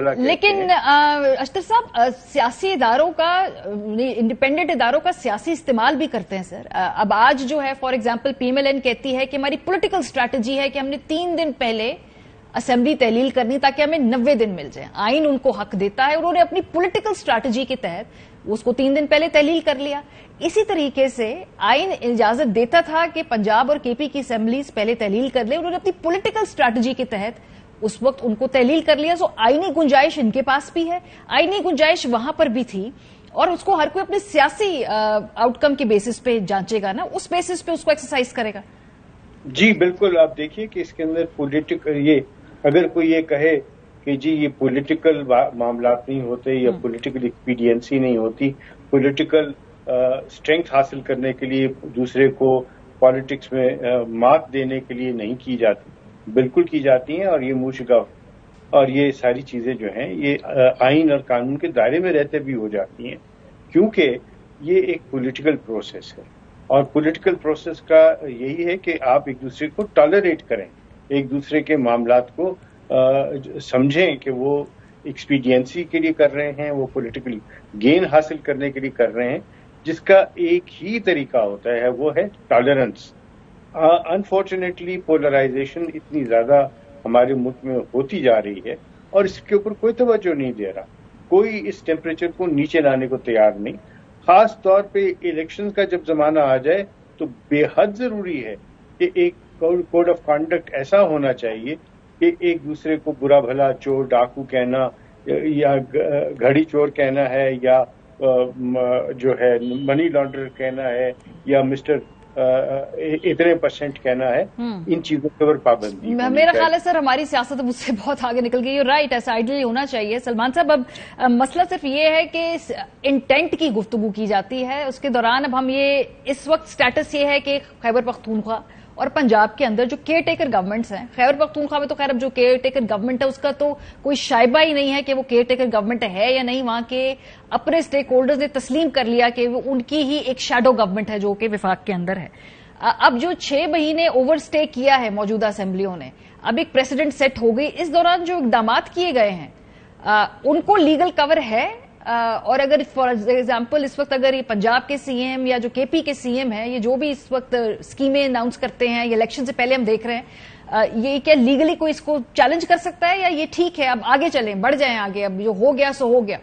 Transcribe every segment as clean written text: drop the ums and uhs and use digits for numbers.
लेकिन अख्तर साहब सियासी इदारों का, इंडिपेंडेंट इदारों का सियासी इस्तेमाल भी करते हैं सर। अब आज जो है फॉर एग्जांपल पीएमएलएन कहती है कि हमारी पॉलिटिकल स्ट्रैटेजी है कि हमने 3 दिन पहले असेंबली तहलील करनी ताकि हमें 90 दिन मिल जाए। आइन उनको हक देता है, उन्होंने अपनी पॉलिटिकल स्ट्रैटेजी के तहत उसको 3 दिन पहले तहलील कर लिया। इसी तरीके से आइन इजाजत देता था कि पंजाब और केपी की असेंबलीज पहले तहलील कर ले, उन्होंने अपनी पॉलिटिकल स्ट्रैटेजी के तहत उस वक्त उनको तहलील कर लिया। सो आईनी गुंजाइश इनके पास भी है, आईनी गुंजाइश वहां पर भी थी, और उसको हर कोई अपने सियासी आउटकम के बेसिस पे जांचेगा ना, उस बेसिस पे उसको एक्सरसाइज करेगा। जी बिल्कुल, आप देखिए कि इसके अंदर पॉलिटिकल, ये अगर कोई ये कहे कि जी ये पॉलिटिकल मामलात नहीं होते या पॉलिटिकल एक्सपीडियंसी नहीं होती, पॉलिटिकल स्ट्रेंथ हासिल करने के लिए दूसरे को पॉलिटिक्स में मात देने के लिए नहीं की जाती, बिल्कुल की जाती हैं। और ये मुशगफ और ये सारी चीजें जो हैं ये आइन और कानून के दायरे में रहते भी हो जाती हैं, क्योंकि ये एक पॉलिटिकल प्रोसेस है। और पॉलिटिकल प्रोसेस का यही है कि आप एक दूसरे को टॉलरेट करें, एक दूसरे के मामलात को समझें कि वो एक्सपीडियंसी के लिए कर रहे हैं, वो पॉलिटिकल गेन हासिल करने के लिए कर रहे हैं, जिसका एक ही तरीका होता है, वो है टॉलरेंस। अनफॉर्चुनेटली पोलराइजेशन इतनी ज्यादा हमारे मुल्क में होती जा रही है और इसके ऊपर कोई तवज्जो नहीं दे रहा, कोई इस टेम्परेचर को नीचे लाने को तैयार नहीं। खास तौर पे इलेक्शन का जब जमाना आ जाए तो बेहद जरूरी है कि एक कोड ऑफ कंडक्ट ऐसा होना चाहिए कि एक दूसरे को बुरा भला चोर डाकू कहना या घड़ी चोर कहना है या जो है मनी लॉन्ड्रर कहना है या मिस्टर इतने % कहना है, इन चीजों के ऊपर पाबंदी। मेरा ख्याल है सर हमारी सियासत अब उससे बहुत आगे निकल गई है। राइट, ऐसा आइडियली होना चाहिए। सलमान साहब, अब मसला सिर्फ ये है कि इंटेंट की गुफ्तगू की जाती है, उसके दौरान अब हम ये इस वक्त स्टेटस ये है कि खैबर पख्तूनख्वा और पंजाब के अंदर जो केयर टेकर गवर्नमेंट्स हैं, खैबर पख्तूनख्वा में तो खैर अब जो केयर टेकर गवर्नमेंट है उसका तो कोई शायबा ही नहीं है कि वो केयर टेकर गवर्नमेंट है या नहीं। वहां के अपने स्टेक होल्डर्स ने तस्लीम कर लिया कि वो उनकी ही एक शैडो गवर्नमेंट है जो कि विफाक के अंदर है। अब जो 6 महीने ओवरस्टे किया है मौजूदा असेंबलियों ने, अब एक प्रेसिडेंट सेट हो गई, इस दौरान जो इकदामात किए गए हैं उनको लीगल कवर है। और अगर फॉर एग्जाम्पल इस वक्त अगर ये पंजाब के सीएम या जो केपी के सीएम है, ये जो भी इस वक्त स्कीमें अनाउंस करते हैं, ये इलेक्शन से पहले हम देख रहे हैं, ये क्या लीगली कोई इसको चैलेंज कर सकता है या ये ठीक है अब आगे चलें, बढ़ जाएं आगे, अब जो हो गया सो हो गया?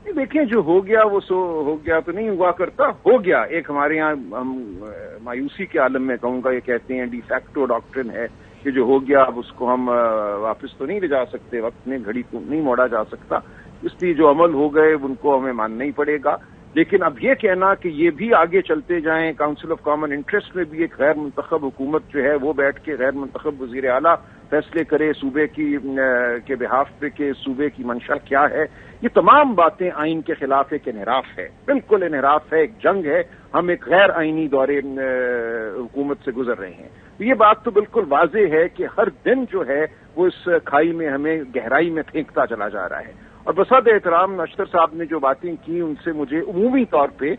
देखिए, जो हो गया वो सो हो गया तो नहीं हुआ करता, हो गया। एक हमारे यहाँ हम मायूसी के आलम में कहूंगा ये कहते हैं डिफैक्टो डॉक्ट्रिन है कि जो हो गया अब उसको हम वापस तो नहीं ले जा सकते, वक्त में घड़ी को नहीं मोड़ा जा सकता, इसलिए जो अमल हो गए उनको हमें मानना ही पड़ेगा। लेकिन अब ये कहना कि ये भी आगे चलते जाएं, काउंसिल ऑफ कॉमन इंटरेस्ट में भी एक गैर मुंतखब हुकूमत जो है वो बैठ के गैर मुंतखब वजीर आला फैसले करे सूबे की के बिहाफ पे कि सूबे की मंशा क्या है, ये तमाम बातें आइन के खिलाफ एक इनहराफ है, बिल्कुल इनहराफ है, एक जंग है। हम एक गैर आइनी दौरे हुकूमत से गुजर रहे हैं। तो ये बात तो बिल्कुल वाज़ेह है कि हर दिन जो है वो इस खाई में हमें गहराई में फेंकता चला जा रहा है। और बसद एहतराम अख्तर साहब ने जो बातें की उनसे मुझे उमूमी तौर पे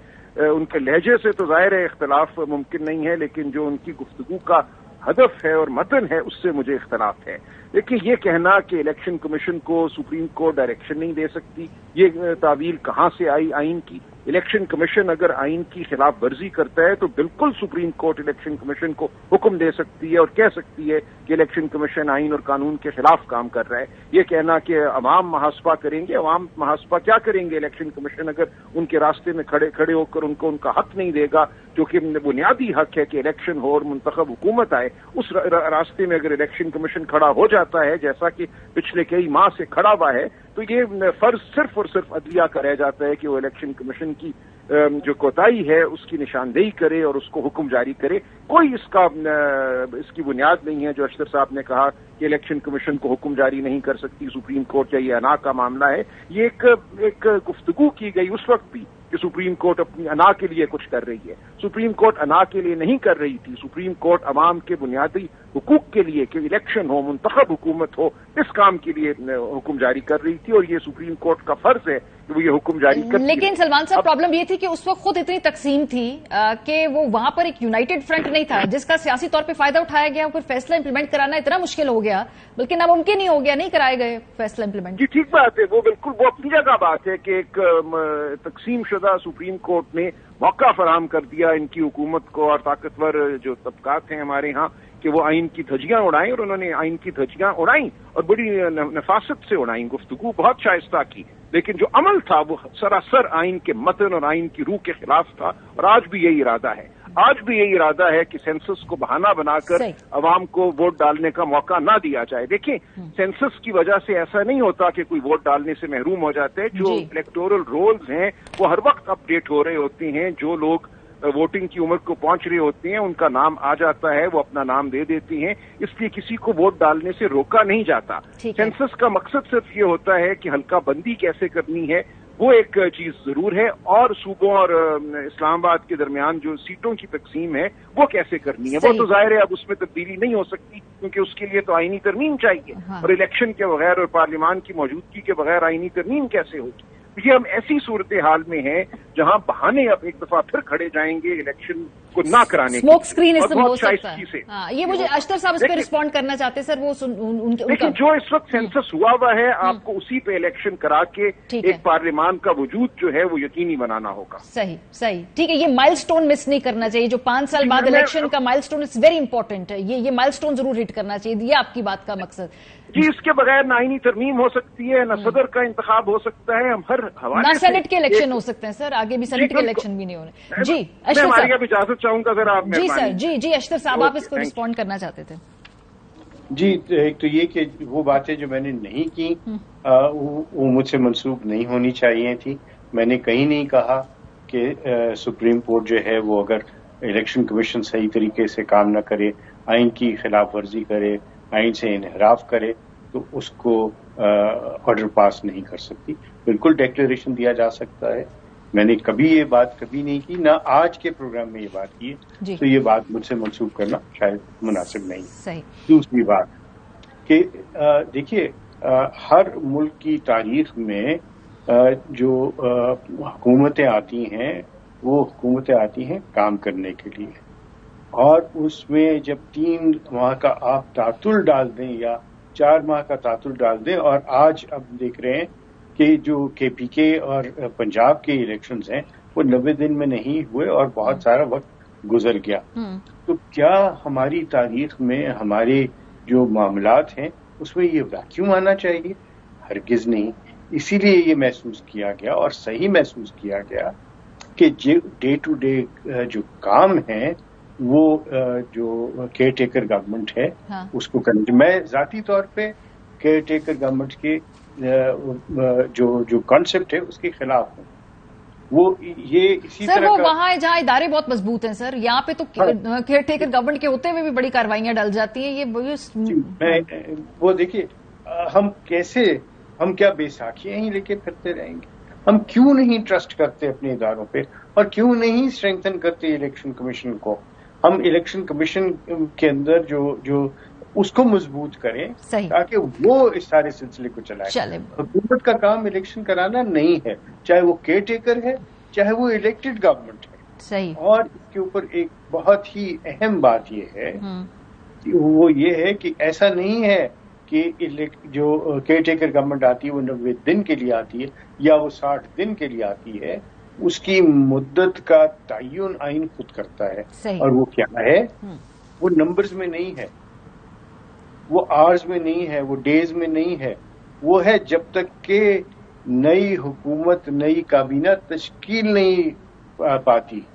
उनके लहजे से तो जाहिर है इख्तलाफ मुमकिन नहीं है, लेकिन जो उनकी गुफ्तगू का हदफ है और मतन है उससे मुझे इख्तलाफ है। देखिए, ये कहना कि इलेक्शन कमीशन को सुप्रीम कोर्ट डायरेक्शन नहीं दे सकती, ये तावील कहाँ से आई आइन की? इलेक्शन कमीशन अगर आइन की खिलाफ वर्जी करता है तो बिल्कुल सुप्रीम कोर्ट इलेक्शन कमीशन को हुक्म दे सकती है और कह सकती है कि इलेक्शन कमीशन आइन और कानून के खिलाफ काम कर रहा है। ये कहना कि अवाम महासपा करेंगे, अवाम महासपा क्या करेंगे? इलेक्शन कमीशन अगर उनके रास्ते में खड़े होकर उनको उनका हक नहीं देगा, जो कि बुनियादी हक है कि इलेक्शन हो और मुंतखब हुकूमत आए, उस रास्ते में अगर इलेक्शन कमीशन खड़ा हो जाता है जैसा कि पिछले कई माह से खड़ा हुआ है, तो ये फर्ज सिर्फ और सिर्फ अदलिया का रह जाता है कि वो इलेक्शन कमीशन की जो कोताही है उसकी निशानदेही करे और उसको हुक्म जारी करे। कोई इसकी बुनियाद नहीं है जो अख्तर साहब ने कहा कि इलेक्शन कमीशन को हुक्म जारी नहीं कर सकती सुप्रीम कोर्ट, या ये अना का मामला है। ये एक गुफ्तगू की गई उस वक्त भी कि सुप्रीम कोर्ट अपनी अना के लिए कुछ कर रही है। सुप्रीम कोर्ट अना के लिए नहीं कर रही थी, सुप्रीम कोर्ट अवाम के बुनियादी हुकूक के लिए कि इलेक्शन हो, मुंतखब हुकूमत हो, इस काम के लिए हुक्म जारी कर रही थी और ये सुप्रीम कोर्ट का फर्ज है कि वो ये हुक्म जारी करती है। लेकिन सलमान साहब प्रॉब्लम ये थी कि उस वक्त खुद इतनी तकसीम थी कि वो वहां पर एक यूनाइटेड फ्रंट नहीं था जिसका सियासी तौर पे फायदा उठाया गया, फिर फैसला इंप्लीमेंट कराना इतना मुश्किल हो गया, बल्कि नामुमकिन ही हो गया, नहीं कराए गए फैसला इंप्लीमेंट। जी ठीक बात है, वो बिल्कुल वो अपनी जगह बात है कि एक तकसीम शुदा सुप्रीम कोर्ट ने मौका फराहम कर दिया इनकी हुकूमत को और ताकतवर जो तबकात हैं हमारे यहाँ कि वो आइन की धज्जियां उड़ाएं, और उन्होंने आइन की धज्जियां उड़ाई और बड़ी नफासत से उड़ाई, गुफ्तगू बहुत शाइस्ता की, लेकिन जो अमल था वो सरासर आइन के मतन और आइन की रूह के खिलाफ था। और आज भी यही इरादा है, आज भी यही इरादा है कि सेंसस को बहाना बनाकर अवाम को वोट डालने का मौका ना दिया जाए। देखिए, सेंसस की वजह से ऐसा नहीं होता कि कोई वोट डालने से महरूम हो जाते हैं। जो इलेक्टोरल रोल्स हैं वो हर वक्त अपडेट हो रहे होते हैं, जो लोग वोटिंग की उम्र को पहुंच रहे होते हैं उनका नाम आ जाता है, वो अपना नाम दे देती हैं, इसलिए किसी को वोट डालने से रोका नहीं जाता। सेंसस का मकसद सिर्फ ये होता है कि हल्का बंदी कैसे करनी है, वो एक चीज जरूर है, और सूबों और इस्लामाबाद के दरमियान जो सीटों की तकसीम है वो कैसे करनी है, वो तो जाहिर है अब उसमें तब्दीली नहीं हो सकती, क्योंकि उसके लिए तो आईनी तरमीम चाहिए। और इलेक्शन के बगैर और पार्लियामान की मौजूदगी के बगैर आईनी तरमीम कैसे होगी। ये हम ऐसी सूरत हाल में हैं जहां बहाने अब एक दफा फिर खड़े जाएंगे इलेक्शन को ना कराने स्मोक स्क्रीन इसमें हो सकता है। हाँ, ये मुझे अशतर साहब इस पर रिस्पॉन्ड करना चाहते हैं सर, वो लेकिन जो इस वक्त सेंसस हुआ हुआ है आपको उसी पे इलेक्शन करा के एक पार्लियामान का वजूद जो है वो यकीनी बनाना होगा। सही सही, ठीक है, ये माइलस्टोन मिस नहीं करना चाहिए, जो 5 साल बाद इलेक्शन का माइलस्टोन इज वेरी इंपॉर्टेंट है, ये माइलस्टोन जरूर हिट करना चाहिए, ये आपकी बात का मकसद। जी, इसके बगैर ना आईनी तरमीम हो सकती है, ना सदर का इंतखाब हो सकता है, हम हर हवाले ना सेनेट के इलेक्शन हो सकते हैं सर, आगे भी सेनेट के इलेक्शन भी नहीं हो रहे। जी अशतर साहब, इजाजत चाहूंगा सर आप। जी सर, जी अशतर साहब, आप इसको रिस्पॉन्ड करना चाहते थे। जी, एक तो ये कि वो बातें जो मैंने नहीं की वो मुझसे मंसूब नहीं होनी चाहिए थी। मैंने कहीं नहीं कहा कि सुप्रीम कोर्ट जो है वो अगर इलेक्शन कमीशन सही तरीके से काम ना करे, आइन की खिलाफ वर्जी करे, आइन से इनहराफ करे, तो उसको ऑर्डर पास नहीं कर सकती। बिल्कुल डिक्लेरेशन दिया जा सकता है, मैंने कभी ये बात कभी नहीं की, ना आज के प्रोग्राम में ये बात की है, तो ये बात मुझसे मंसूब करना शायद मुनासिब नहीं। सही। दूसरी बात कि देखिए, हर मुल्क की तारीख में जो हुकूमतें आती हैं वो हुकूमतें आती हैं काम करने के लिए, और उसमें जब 3 माह का आप तातुल डाल दें या 4 माह का तातुल डाल दें, और आज अब देख रहे हैं कि जो KPK और पंजाब के इलेक्शंस हैं वो 90 दिन में नहीं हुए और बहुत सारा वक्त गुजर गया। तो क्या हमारी तारीख में हमारे जो मामलात हैं उसमें ये वैक्यूम आना चाहिए? हरगिज नहीं। इसीलिए ये महसूस किया गया और सही महसूस किया गया कि डे टू डे जो काम है वो जो केयर टेकर गवर्नमेंट है उसको करना चाहिए। मैं जाती तौर पे केयर टेकर गवर्नमेंट के जो कॉन्सेप्ट है उसके खिलाफ हूँ। वो ये इसी सर तरह वो वहां है जहां इदारे बहुत मजबूत हैं सर, यहाँ पे तो केयर टेकर गवर्नमेंट के होते हुए भी बड़ी कार्रवाइयां डल जाती हैं। ये वो देखिए, हम क्या बैसाखियां ही लेके फिरते रहेंगे? हम क्यों नहीं ट्रस्ट करते अपने इदारों पे, और क्यों नहीं स्ट्रेंथन करते इलेक्शन कमीशन को? हम इलेक्शन कमीशन के अंदर जो उसको मजबूत करें ताकि वो इस सारे सिलसिले को चलाए। हुकूमत का काम इलेक्शन कराना नहीं है, चाहे वो केयर टेकर है चाहे वो इलेक्टेड गवर्नमेंट है। सही। और इसके ऊपर एक बहुत ही अहम बात ये है कि वो ये है कि ऐसा नहीं है कि जो केयर टेकर गवर्नमेंट आती है वो 90 दिन के लिए आती है या वो 60 दिन के लिए आती है। उसकी मुद्दत का तयन आइन खुद करता है, और वो क्या है? वो नंबर्स में नहीं है, वो आवर्स में नहीं है, वो डेज में नहीं है, वो है जब तक के नई हुकूमत नई काबीना तश्कील नहीं पाती